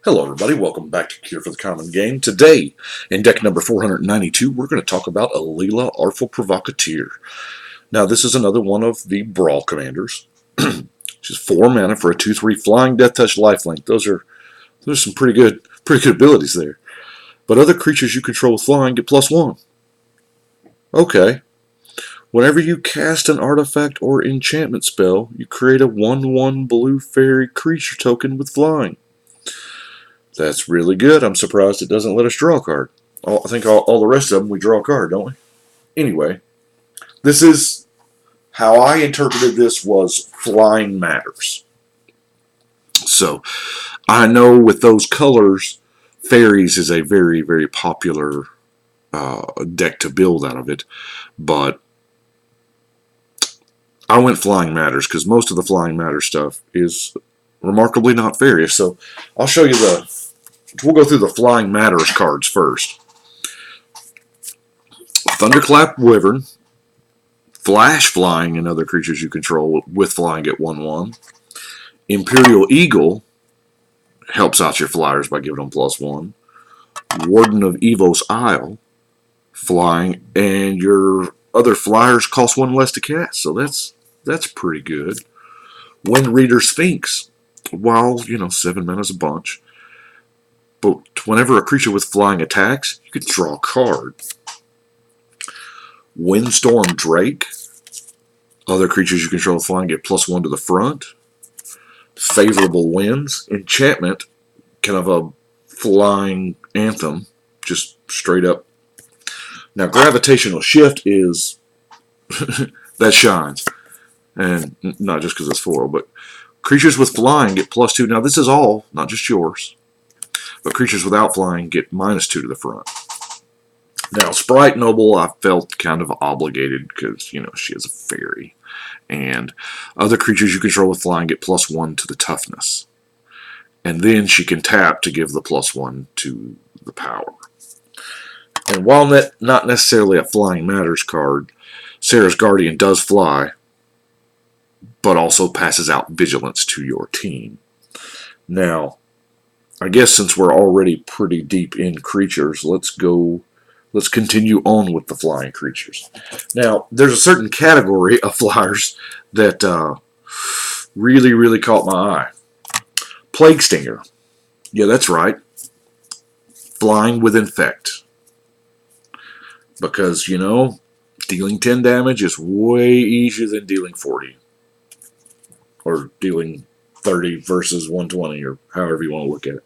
Hello everybody, welcome back to Cure for the Common Game. Today, in deck number 492, we're going to talk about Alela, Artful, Provocateur. Now this is another one of the Brawl commanders. She's 4 mana for a 2/3 flying, death touch, lifelink. Those are some pretty good abilities there. But other creatures you control with flying get +1. Okay. Whenever you cast an artifact or enchantment spell, you create a 1/1 blue fairy creature token with flying. That's really good. I'm surprised it doesn't let us draw a card. I think all the rest of them we draw a card, don't we? Anyway, this is how I interpreted this was flying matters. So I know with those colors, fairies is a very, very popular deck to build out of it, but I went flying matters because most of the flying matter stuff is remarkably not fairy. So I'll show you we'll go through the Flying Matters cards first. Thunderclap Wyvern, Flash Flying and other creatures you control with flying at 1/1. Imperial Eagle helps out your flyers by giving them +1. Warden of Evo's Isle, flying, and your other flyers cost 1 less to cast, so that's pretty good. Wind Reader Sphinx, while 7 mana is a bunch. But whenever a creature with flying attacks, you can draw a card. Windstorm Drake. Other creatures you control with flying get +1 to the front. Favorable Winds. Enchantment, kind of a flying anthem, just straight up. Now, Gravitational Shift is that shines, and not just because it's foil, but creatures with flying get +2. Now, this is all, not just yours. But creatures without flying get -2 to the front. Now, Sprite Noble, I felt kind of obligated because, she is a fairy. And other creatures you control with flying get +1 to the toughness. And then she can tap to give the +1 to the power. And while not necessarily a Flying Matters card, Sarah's Guardian does fly, but also passes out Vigilance to your team. Now, I guess since we're already pretty deep in creatures, let's continue on with the flying creatures. Now, there's a certain category of flyers that really, really caught my eye. Plague Stinger. Yeah, that's right. Flying with Infect. Because, dealing 10 damage is way easier than dealing 40. Or dealing 30 versus 120, or however you want to look at it.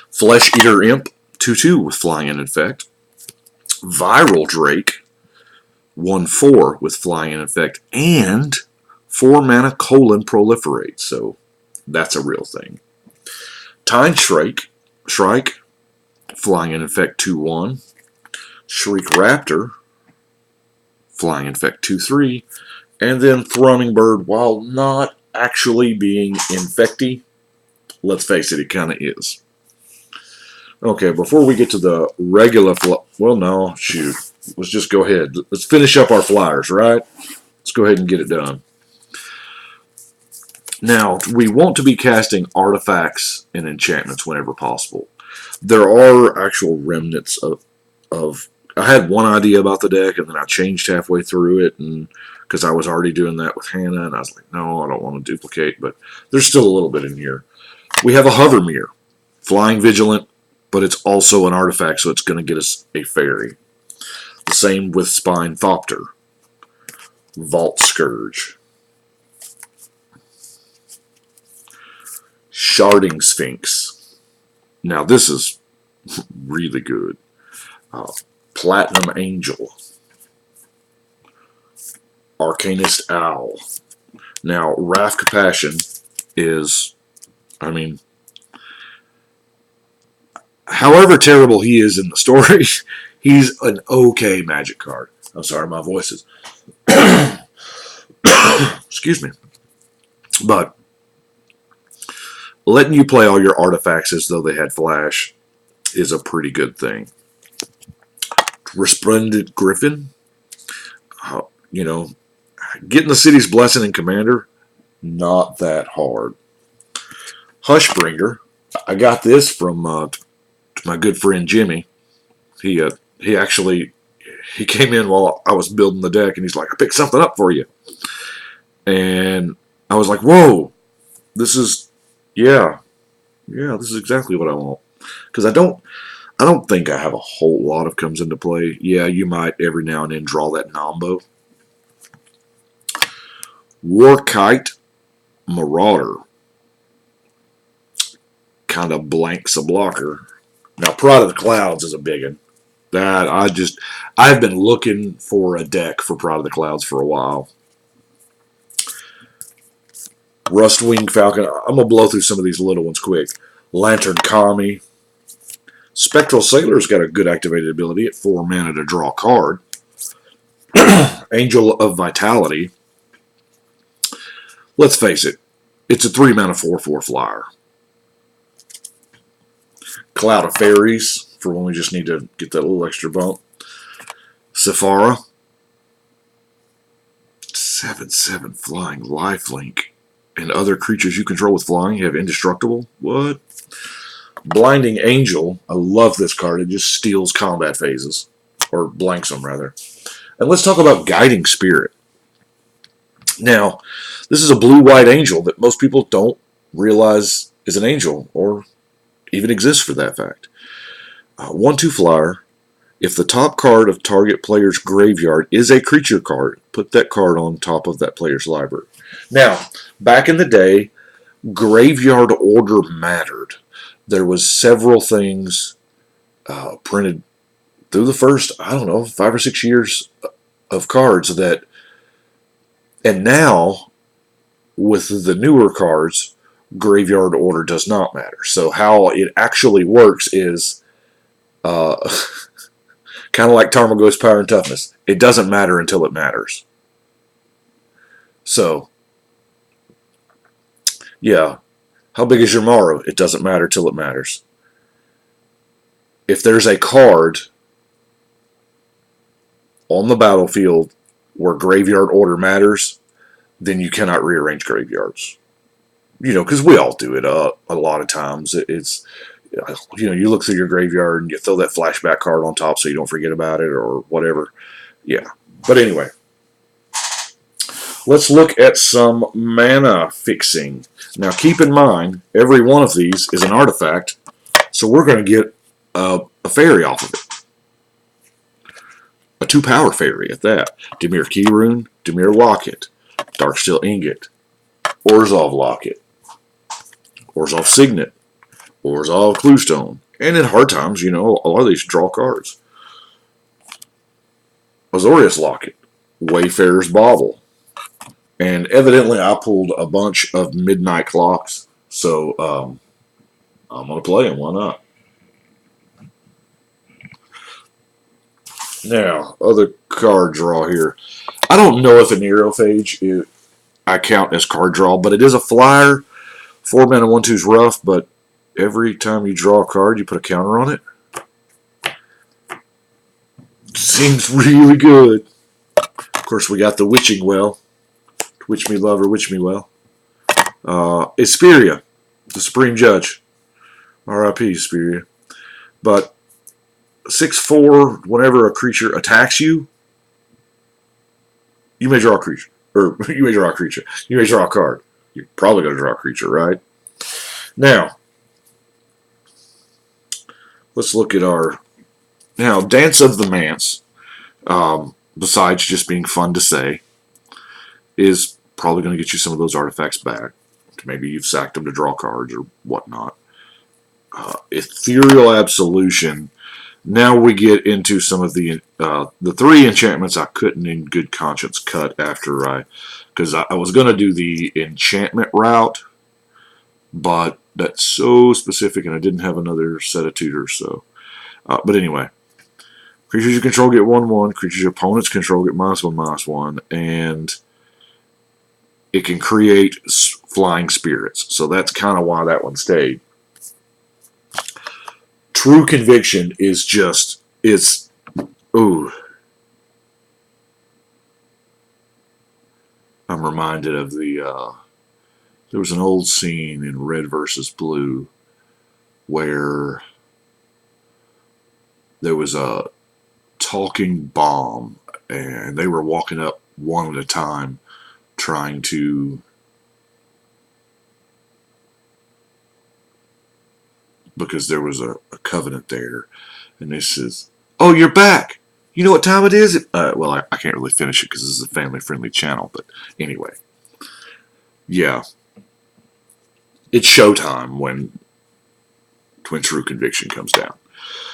Flesh Eater Imp, 2/2 with flying and infect. Viral Drake, 1/4 with flying and infect, and 4 mana Proliferate, so that's a real thing. Time Shrike, flying and infect 2/1. Shriek Raptor, flying and infect 2/3. And then Thrumming Bird, while not actually being infecty, let's face it, it kind of is. Okay, before we get to the regular well, no, shoot. Let's just go ahead. Let's finish up our flyers, right? Let's go ahead and get it done. Now, we want to be casting artifacts and enchantments whenever possible. There are actual remnants of I had one idea about the deck, and then I changed halfway through it, and because I was already doing that with Hannah, and I was like, no, I don't want to duplicate, but there's still a little bit in here. We have a Hovermere, flying vigilant, but it's also an artifact, so it's going to get us a fairy. The same with Spine Thopter. Vault Scourge. Sharding Sphinx. Now this is really good. Platinum Angel. Arcanist Owl. Now, Wrath Compassion is, however terrible he is in the story, he's an okay magic card. I'm sorry, my voice is... Excuse me. But letting you play all your artifacts as though they had flash is a pretty good thing. Resplendent Griffin. Getting the city's blessing in Commander, not that hard. Hushbringer. I got this from my good friend Jimmy. He actually he came in while I was building the deck, and he's like, "I picked something up for you," and I was like, "Whoa, this is this is exactly what I want." Because I don't think I have a whole lot of comes into play. Yeah, you might every now and then draw that Nombo. Warkite Marauder kind of blanks a blocker. Now, Pride of the Clouds is a big one. That I've been looking for a deck for Pride of the Clouds for a while. Rustwing Falcon. I'm gonna blow through some of these little ones quick. Lantern Kami. Spectral Sailor's got a good activated ability at 4 mana to draw a card. Angel of Vitality. Let's face it, it's a 3 mana 4/4 flyer. Cloud of Fairies, for when we just need to get that little extra bump. Sephara. 7/7 flying lifelink. And other creatures you control with flying have indestructible. What? Blinding Angel. I love this card. It just steals combat phases. Or blanks them, rather. And let's talk about Guiding Spirit. Now, this is a blue-white angel that most people don't realize is an angel, or even exists for that fact. 1/2 flyer. If the top card of target player's graveyard is a creature card, put that card on top of that player's library. Now, back in the day, graveyard order mattered. There was several things printed through the first, I don't know, 5 or 6 years of cards that, and now with the newer cards, graveyard order does not matter. So how it actually works is kind of like Tarmogoyf's Power and Toughness. It doesn't matter until it matters. So, yeah. How big is your Morrow? It doesn't matter till it matters. If there's a card on the battlefield where graveyard order matters, then you cannot rearrange graveyards. You know, because we all do it a lot of times. It's, you know, you look through your graveyard and you throw that flashback card on top so you don't forget about it or whatever. Yeah. But anyway, let's look at some mana fixing. Now, keep in mind, every one of these is an artifact, so we're going to get a fairy off of it. A 2-power fairy at that. Dimir Keyrune, Dimir Locket, Darksteel Ingot, Orzhov Locket, Orzhov Signet, Orzhov Cluestone, and in hard times, you know, a lot of these draw cards. Azorius Locket, Wayfarer's Bauble, and evidently I pulled a bunch of Midnight Clocks, so I'm going to play them, why not? Now, other card draw here. I don't know if an Aerophage I count as card draw, but it is a flyer. 4 mana 1/2 is rough, but every time you draw a card, you put a counter on it. Seems really good. Of course, we got the Witching Well. Witch me, lover, witch me well. Isperia, the Supreme Judge. R.I.P. Isperia. But 6/4, whenever a creature attacks you, you may draw a creature. Or, you may draw a creature. You may draw a card. You're probably going to draw a creature, right? Now, let's look at our... Now, Dance of the Manse, besides just being fun to say, is probably going to get you some of those artifacts back. Maybe you've sacked them to draw cards or whatnot. Ethereal Absolution. Now we get into some of the 3 enchantments I couldn't in good conscience cut after because I was going to do the enchantment route, but that's so specific and I didn't have another set of tutors. So, but anyway, creatures you control get 1/1. Creatures your opponents control get -1/-1, and it can create flying spirits. So that's kind of why that one stayed. True Conviction is just, it's, ooh. I'm reminded of the There was an old scene in Red versus Blue where there was a talking bomb, and they were walking up one at a time trying to because there was a covenant there, and this says, "Oh, you're back. You know what time it is?" Well, I can't really finish it because this is a family-friendly channel, but anyway, yeah, it's showtime when true conviction comes down.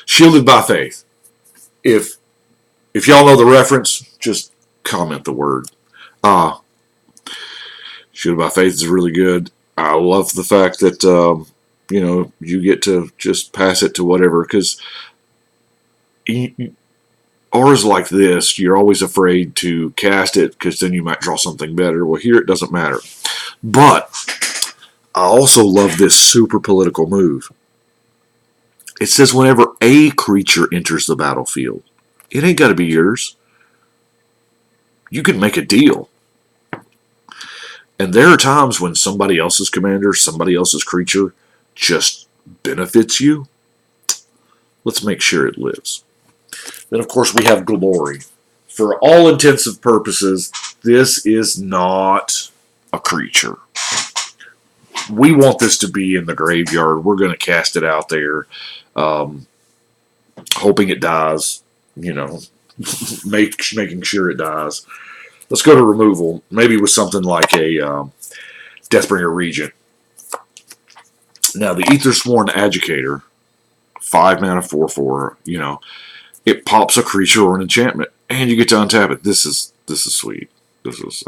Shielded by faith. If y'all know the reference, just comment the word. Shielded by faith is really good. I love the fact that you get to just pass it to whatever, because auras like this, you're always afraid to cast it because then you might draw something better. Well, here it doesn't matter. But I also love this super political move. It says whenever a creature enters the battlefield, it ain't got to be yours. You can make a deal. And there are times when somebody else's commander, somebody else's creature just benefits you. Let's make sure it lives. Then, of course, we have Glory. For all intents and purposes, this is not a creature. We want this to be in the graveyard. We're going to cast it out there, hoping it dies, making sure it dies. Let's go to removal, maybe with something like a Deathbringer Regent. Now, the Aethersworn Agitator, 5 mana, 4/4, it pops a creature or an enchantment, and you get to untap it. This is sweet. This is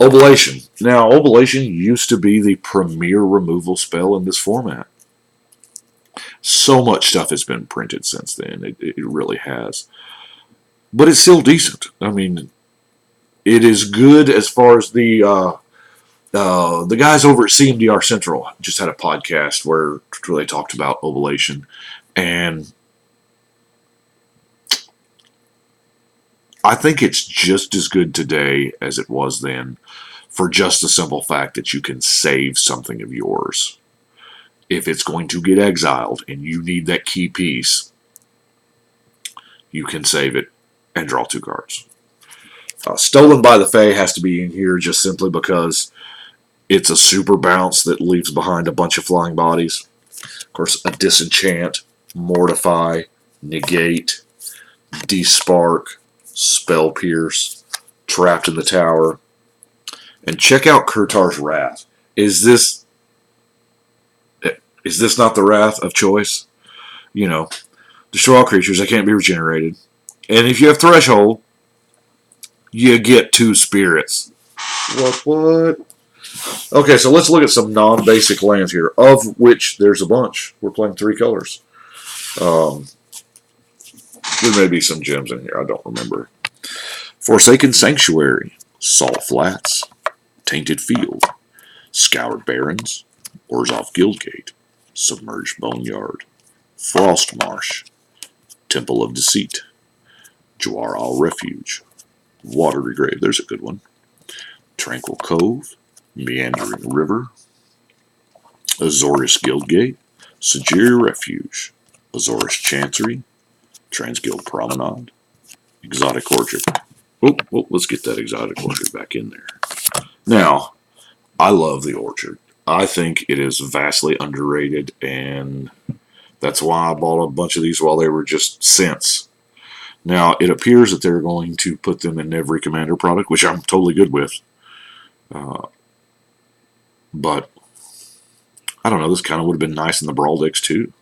Oblation. Now, Oblation used to be the premier removal spell in this format. So much stuff has been printed since then. It really has. But it's still decent. I mean, it is good as far as the guys over at CMDR Central just had a podcast where they talked about Oblation, and I think it's just as good today as it was then, for just the simple fact that you can save something of yours. If it's going to get exiled and you need that key piece, you can save it and draw 2 cards. Stolen by the Fae has to be in here just simply because it's a super bounce that leaves behind a bunch of flying bodies. Of course, a Disenchant, Mortify, Negate, Despark, Spell Pierce, Trapped in the Tower. And check out Kurtar's Wrath. Is this not the Wrath of choice? Destroy all creatures that can't be regenerated. And if you have Threshold, you get 2 spirits. What? Okay, so let's look at some non-basic lands here, of which there's a bunch. We're playing 3 colors. There may be some gems in here. I don't remember. Forsaken Sanctuary, Salt Flats, Tainted Field, Scoured Barrens, Orzhov Guildgate, Submerged Boneyard, Frost Marsh, Temple of Deceit, Jwar Al Refuge, Watery Grave, there's a good one, Tranquil Cove, Meandering River, Azorius Guildgate, Sajiri Refuge, Azorius Chancery, Transguild Promenade, Exotic Orchard. Oh, let's get that Exotic Orchard back in there. Now, I love the Orchard. I think it is vastly underrated, and that's why I bought a bunch of these while they were just cents. Now, it appears that they're going to put them in every Commander product, which I'm totally good with. But, I don't know, this kind of would have been nice in the Brawl decks too.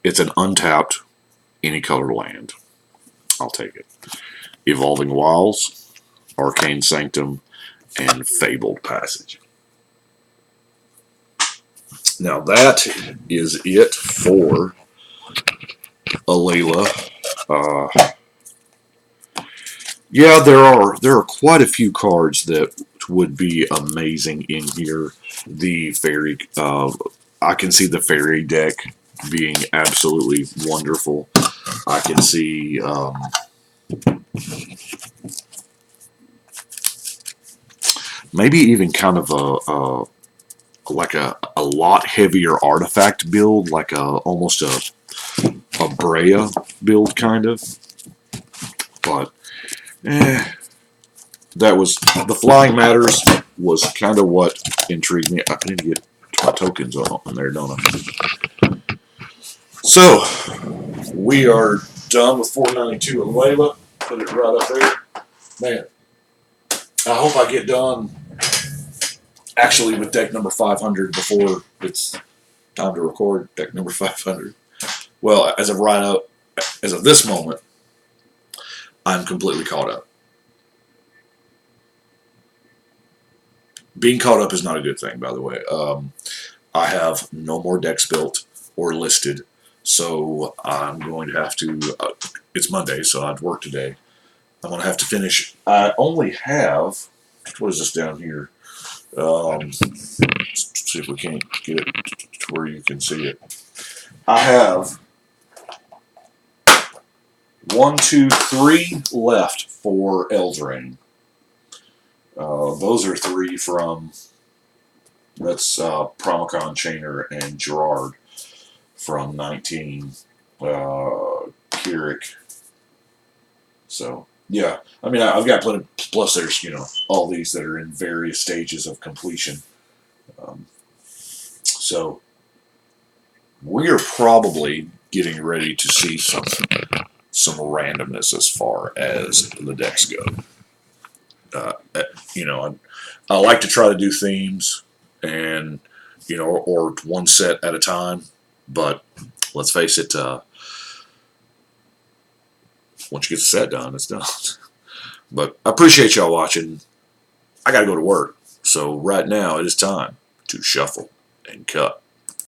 It's an untapped, any color land. I'll take it. Evolving Wilds, Arcane Sanctum, and Fabled Passage. Now that is it for Alela. Yeah, there are quite a few cards that would be amazing in here. The fairy, I can see the fairy deck being absolutely wonderful. I can see maybe even kind of like a lot heavier artifact build, like almost a Brea build kind of. But that was the flying matters was kind of what intrigued me. I need to get my tokens on there, don't I? So we are done with 492 Alela. Put it right up there. Man, I hope I get done actually with deck number 500 before it's time to record deck number 500. Well, as of this moment, I'm completely caught up. Being caught up is not a good thing, by the way. I have no more decks built or listed, so I'm going to have to. It's Monday, so I'd work today. I'm going to have to finish. I only have. What is this down here? Let's see if we can't get it to where you can see it. I have 1, 2, 3 left for Eldraine. Those are 3 from, that's Promicon, Chainer, and Gerard from 19. Keurig. So, yeah. I mean, I've got plenty, plus there's, all these that are in various stages of completion. So, we're probably getting ready to see some randomness as far as the decks go. I like to try to do themes and, or one set at a time. But let's face it, once you get the set done, it's done. But I appreciate y'all watching. I got to go to work. So right now it is time to shuffle and cut.